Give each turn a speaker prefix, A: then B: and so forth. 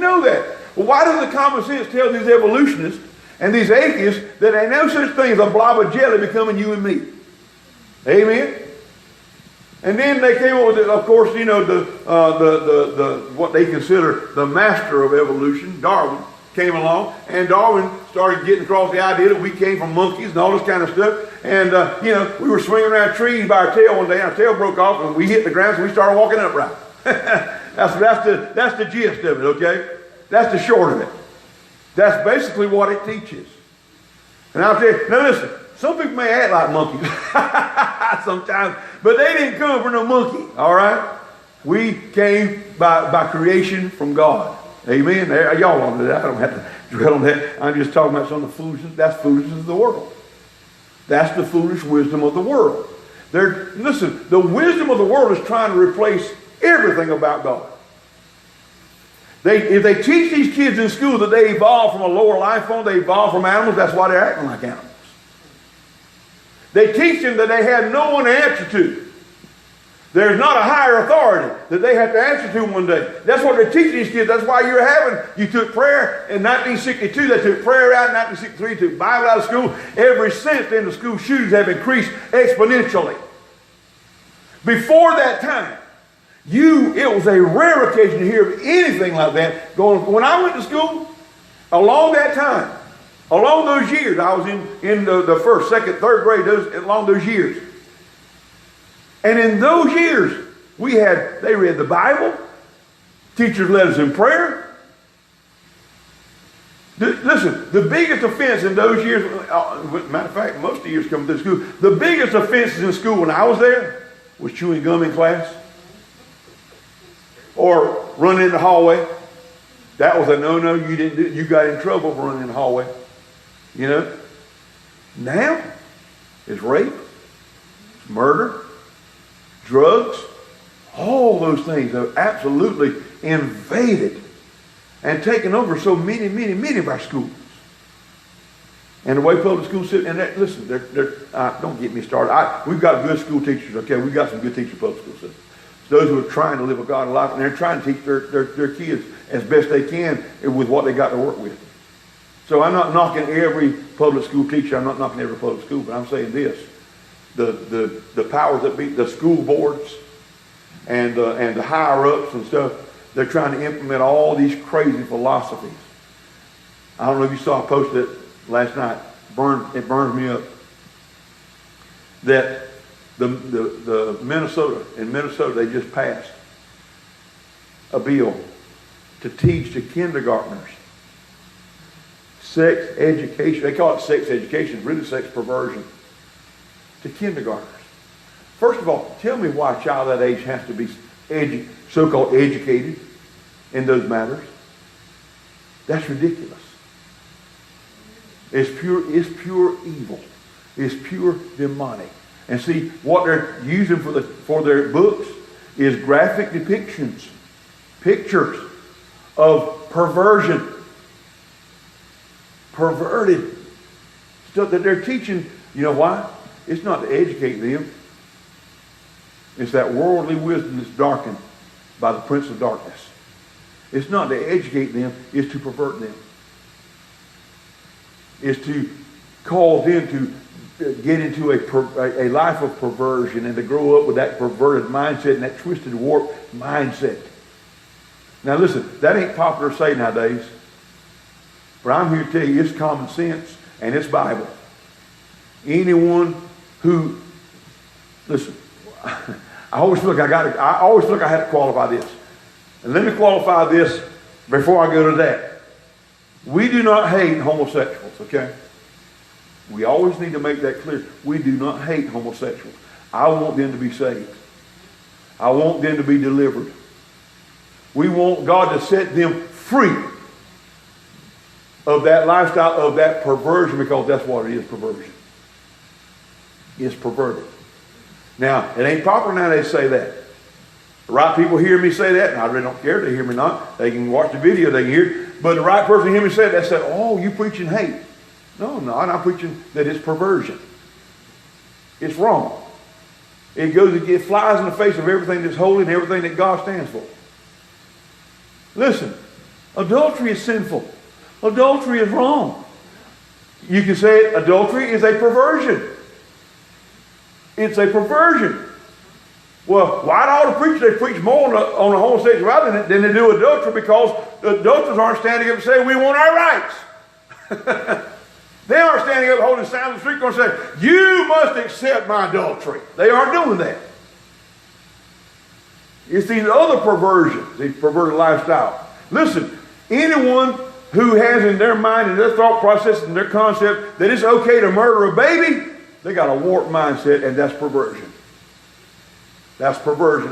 A: know that. Well, why does the common sense tell these evolutionists and these atheists that ain't no such thing as a blob of jelly becoming you and me? Amen? And then they came up with it, of course, you know, what they consider the master of evolution, Darwin, came along, and Darwin started getting across the idea that we came from monkeys and all this kind of stuff. And, you know, we were swinging around trees by our tail one day, and our tail broke off, and we hit the ground, so we started walking upright. That's the gist of it, okay? That's the short of it. That's basically what it teaches. And I'll tell you, now listen, some people may act like monkeys sometimes, but they didn't come from no monkey, all right? We came by creation from God. Amen. Y'all all know that. I don't have to dwell on that. I'm just talking about some of the foolishness. That's foolishness of the world. That's the foolish wisdom of the world. Listen, the wisdom of the world is trying to replace everything about God. If they teach these kids in school that they evolved from a lower life form, they evolved from animals, that's why they're acting like animals. They teach them that they have no one to answer to. There's not a higher authority that they have to answer to one day. That's what they're teaching these kids. That's why you took prayer in 1962. They took prayer out in 1963. Took Bible out of school. Ever since then, the school shootings have increased exponentially. Before that time, it was a rare occasion to hear of anything like that going. When I went to school, along that time, along those years, I was in the first, second, third grade, along those years. And in those years, they read the Bible, teachers led us in prayer. Listen, the biggest offense in those years, matter of fact, most of the years coming through school, the biggest offenses in school when I was there was chewing gum in class or running in the hallway. That was a no-no. You didn't do it. You got in trouble for running in the hallway. You know? Now, it's rape, it's murder, drugs, all those things have absolutely invaded and taken over so many of our schools. And the way public schools sit, and listen, don't get me started. We've got good school teachers, okay? We've got some good teachers in public school systems. Those who are trying to live a godly life, and they're trying to teach their kids as best they can with what they got to work with. So I'm not knocking every public school teacher. I'm not knocking every public school, but I'm saying this. The powers that be, the school boards and the higher ups and stuff, they're trying to implement all these crazy philosophies. I don't know if you saw, I posted it last night. It burns me up. That the Minnesota, they just passed a bill to teach the kindergartners sex education. They call it sex education. It's really sex perversion. To kindergartners. First of all, tell me why a child that age has to be so-called educated in those matters. That's ridiculous. It's pure evil. It's pure demonic. And see, what they're using for their books is graphic depictions, pictures of perversion, perverted stuff that they're teaching. You know why? It's not to educate them. It's that worldly wisdom that's darkened by the prince of darkness. It's not to educate them. It's to pervert them. It's to cause them to get into a life of perversion and to grow up with that perverted mindset and that twisted, warped mindset. Now listen, that ain't popular to say nowadays. But I'm here to tell you it's common sense and it's Bible. Anyone who, listen, I always feel like I have to qualify this. And let me qualify this before I go to that. We do not hate homosexuals, okay? We always need to make that clear. We do not hate homosexuals. I want them to be saved. I want them to be delivered. We want God to set them free of that lifestyle, of that perversion, because that's what it is, perversion. It's perverted. Now, it ain't proper nowadays to say that. The right people hear me say that, and I really don't care if they hear me or not. They can watch the video, they can hear it. But the right person hear me say that, they say, oh, you preaching hate. No, I'm not. I'm preaching that it's perversion. It's wrong. It flies in the face of everything that's holy and everything that God stands for. Listen, Adultery is sinful. Adultery is wrong. You can say adultery is a perversion. It's a perversion. Well, why do all the preachers, they preach more on the homosexuality than they do adultery? Because the adulterers aren't standing up and saying, we want our rights. They aren't standing up holding signs on the street corner saying, you must accept my adultery. They aren't doing that. It's these other perversions, these perverted lifestyle. Listen, anyone who has in their mind and their thought process and their concept that it's okay to murder a baby, they got a warped mindset, and that's perversion. That's perversion.